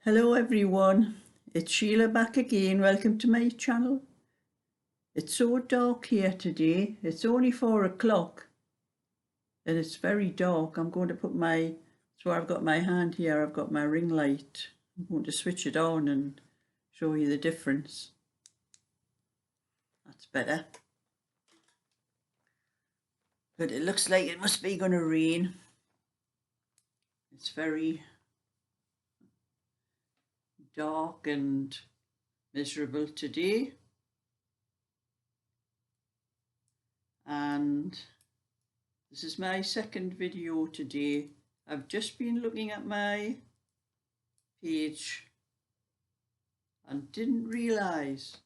Hello everyone, it's Sheila back again. Welcome to my channel. It's so dark here today. It's only 4 o'clock and it's very dark. I'm going to put so I've got my hand here, I've got my ring light. I'm going to switch it on and show you the difference. That's better. But it looks like it must be going to rain. It's very dark and miserable today. And this is my second video today. I've just been looking at my page and didn't realise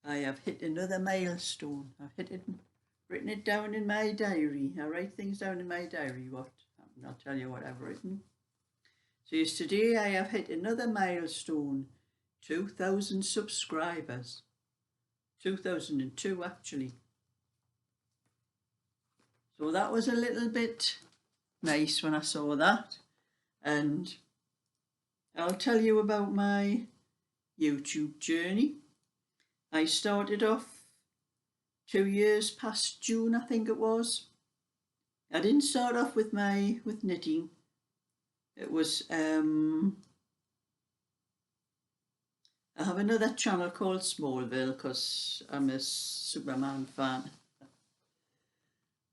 I have hit another milestone. I've written it down in my diary. I write things down in my diary. I'll tell you what I've written. So yes, today I have hit another milestone, 2,000 subscribers. 2002 actually. So that was a little bit nice when I saw that, and I'll tell you about my YouTube journey. I started off 2 years past June, I think it was. I didn't start off with knitting. It was I have another channel called Smallville because I'm a Superman fan.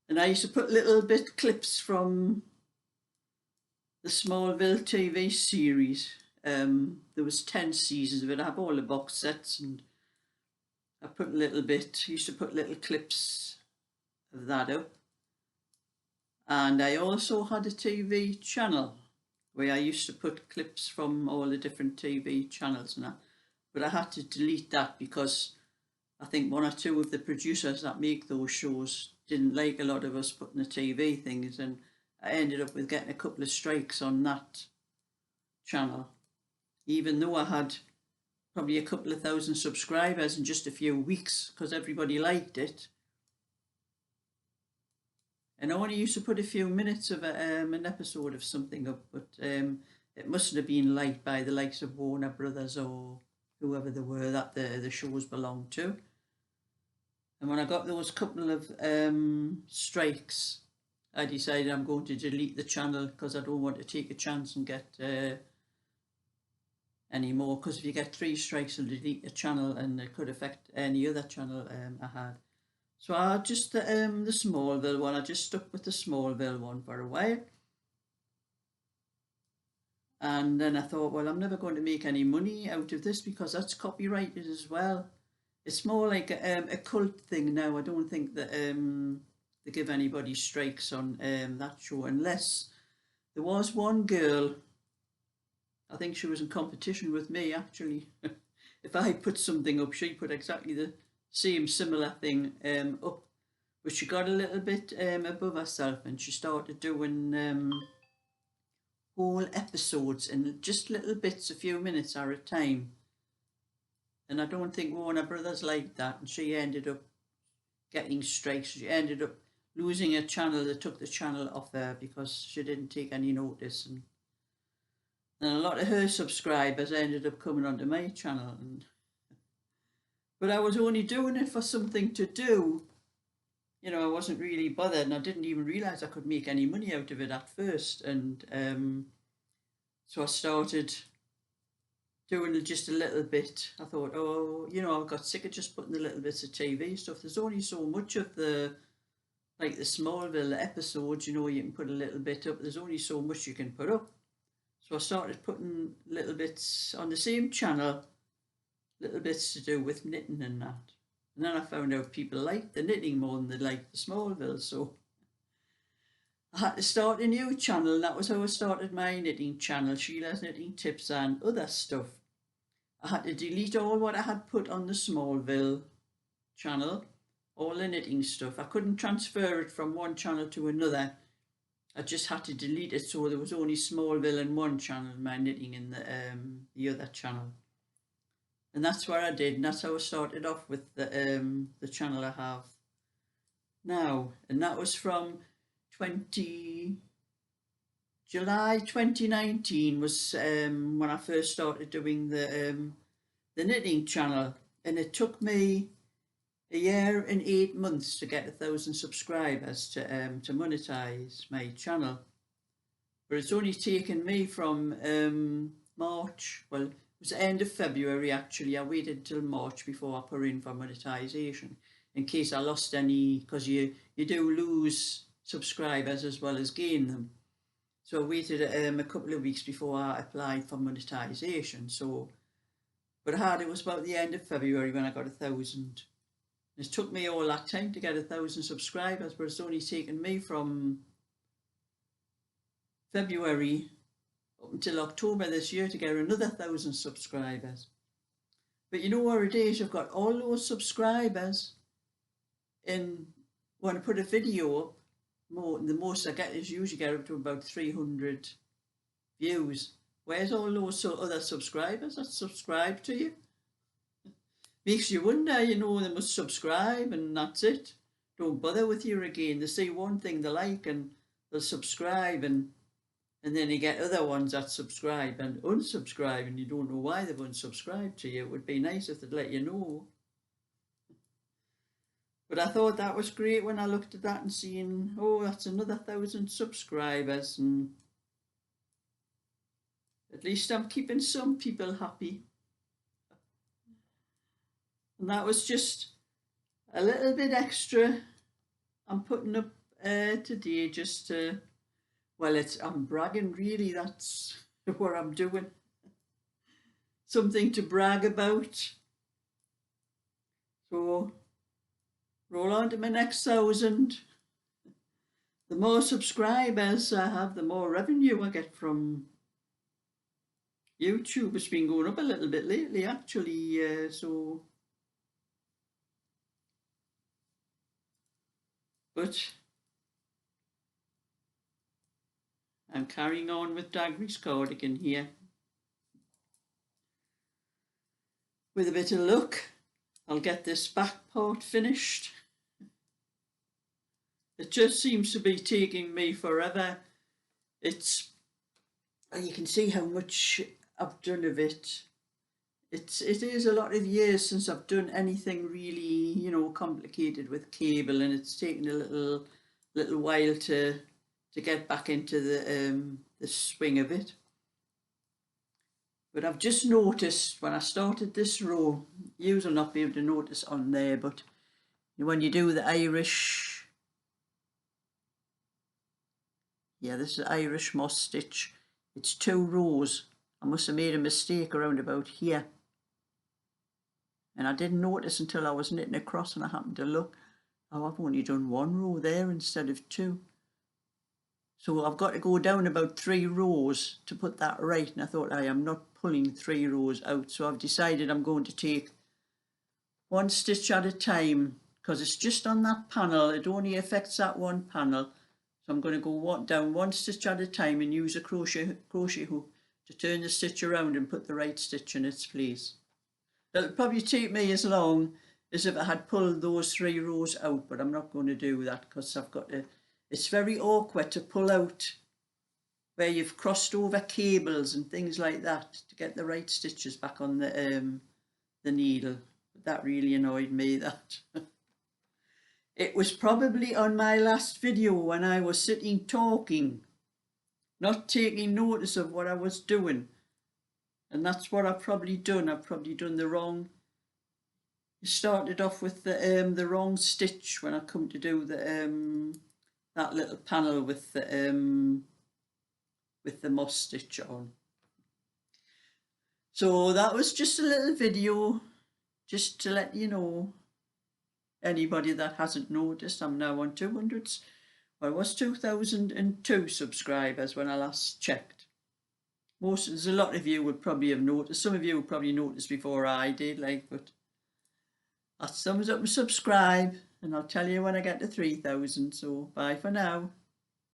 And I used to put little bit clips from the Smallville TV series. There was 10 seasons of it. I have all the box sets, and I put used to put little clips of that up. And I also had a TV channel where I used to put clips from all the different TV channels and that. But I had to delete that because I think one or two of the producers that make those shows didn't like a lot of us putting the TV things, and I ended up with getting a couple of strikes on that channel, even though I had probably a couple of thousand subscribers in just a few weeks because everybody liked it. And I only used to put a few minutes of an episode of something up, but it mustn't have been liked by the likes of Warner Brothers or whoever they were that the shows belonged to. And when I got those couple of strikes, I decided I'm going to delete the channel because I don't want to take a chance and get any more. Because if you get 3 strikes, it'll delete the channel and it could affect any other channel I had. So I just the Smallville one. I just stuck with the Smallville one for a while. And then I thought, well, I'm never going to make any money out of this because that's copyrighted as well. It's more like a cult thing now. I don't think that they give anybody strikes on that show, unless there was one girl, I think she was in competition with me actually. If I put something up, she put exactly the same similar thing up, but she got a little bit above herself and she started doing whole episodes and just little bits, a few minutes at a time. And I don't think Warner Brothers liked that, and she ended up getting strikes. She ended up losing a channel. They took the channel off her because she didn't take any notice, and a lot of her subscribers ended up coming onto my channel. But I was only doing it for something to do. You know, I wasn't really bothered, and I didn't even realise I could make any money out of it at first. And so I started doing just a little bit. I thought, oh, you know, I got sick of just putting the little bits of TV stuff. There's only so much of the Smallville episodes, you know, you can put a little bit up. There's only so much you can put up. So I started putting little bits on the same channel, little bits to do with knitting and that. And then I found out people liked the knitting more than they liked the Smallville. So I had to start a new channel, and that was how I started my knitting channel, Sheila's Knitting Tips and other stuff. I had to delete all what I had put on the Smallville channel, all the knitting stuff. I couldn't transfer it from one channel to another. I just had to delete it, so there was only Smallville in one channel and my knitting in the other channel. And that's what I did, and that's how I started off with the channel I have now. And that was from July 2019 was when I first started doing the knitting channel, and it took me a year and 8 months to get 1,000 subscribers to monetize my channel. But it's only taken me from March, well, it was the end of February actually. I waited till March before I put in for monetization, in case I lost any, because you do lose subscribers as well as gain them. So I waited a couple of weeks before I applied for monetization. So, but it was about the end of February when I got 1,000. It took me all that time to get 1,000 subscribers, but it's only taken me from February up until October this year to get another 1,000 subscribers. But you know what it is? You've got all those subscribers, and when I put a video up, the most I get is usually get up to about 300 views. Where's all those other subscribers that subscribe to you? Makes you wonder, you know, they must subscribe and that's it. Don't bother with you again. They see one thing they like and they'll subscribe, and then you get other ones that subscribe and unsubscribe, and you don't know why they've unsubscribed to you. It would be nice if they'd let you know. But I thought that was great when I looked at that and seeing, oh, that's another 1,000 subscribers, and at least I'm keeping some people happy. And that was just a little bit extra I'm putting up today, just to, well, I'm bragging really, that's what I'm doing. Something to brag about. So roll on to my next 1,000. The more subscribers I have, the more revenue I get from YouTube. It's been going up a little bit lately actually, so, but I'm carrying on with Daggery's cardigan here. With a bit of luck, I'll get this back part finished. It just seems to be taking me forever. You can see how much I've done of it. It is a lot of years since I've done anything really, you know, complicated with cable, and it's taken a little while to get back into the swing of it. But I've just noticed when I started this row, you'll not be able to notice on there, but when you do the Irish, yeah, this is Irish moss stitch. It's 2 rows. I must have made a mistake around about here. And I didn't notice until I was knitting across and I happened to look. Oh, I've only done 1 row there instead of 2. So I've got to go down about 3 rows to put that right. And I thought, I am not pulling 3 rows out. So I've decided I'm going to take 1 stitch at a time, because it's just on that panel. It only affects that one panel. So I'm going to go down 1 stitch at a time and use a crochet hook to turn the stitch around and put the right stitch in its place. It'll probably take me as long as if I had pulled those 3 rows out, but I'm not going to do that because I've got to. It's very awkward to pull out where you've crossed over cables and things like that to get the right stitches back on the needle. But that really annoyed me, that. It was probably on my last video when I was sitting talking, not taking notice of what I was doing. And that's what I've probably done. I've probably done the wrong. You started off with the wrong stitch when I come to do the that little panel with the moss stitch on. So that was just a little video, just to let you know. Anybody that hasn't noticed, I'm now on 200. Well, it was 2,002 subscribers when I last checked. There's a lot of you would probably have noticed. Some of you would probably notice before I did, but that's thumbs up and subscribe, and I'll tell you when I get to 3,000. So bye for now.